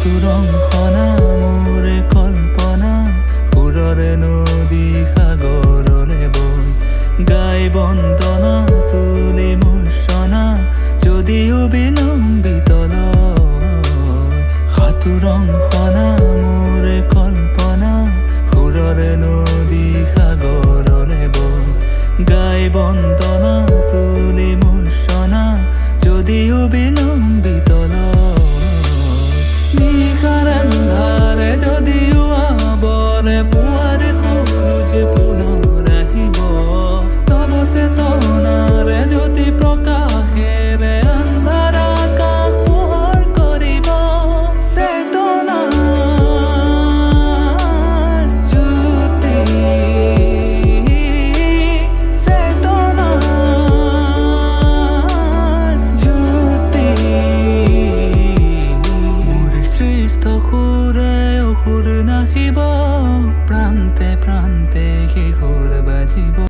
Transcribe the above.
সাতুৰংখনা মোৰে কল্পনা সুৰৰে নদী সাগৰৰে বৈ গাই বন্দনা তুলি মূৰ্ছনা যদিও বিলম্বিত সাতুৰংখনা মোৰে কল্পনা সুৰৰে নদী সাগৰৰে বৈ গাই বন্দনা তুলি মূৰ্ছনা যদিও বিলম্বিত নিশাৰ আন্ধাৰে যদিও আৱৰে পুৱাৰে সূৰুজ পুনৰ আহিব তব চেতনাৰে জ্যোতি প্ৰকাশেৰে আন্ধাৰ আকাশ পোহৰ কৰিব চেতনাৰ জ্যোতি চেতনাৰ জ্যোতি সৃষ্ট সুৰে অসুৰ নাহিব প্ৰান্তে প্ৰান্তে সেই সুৰ বাজিব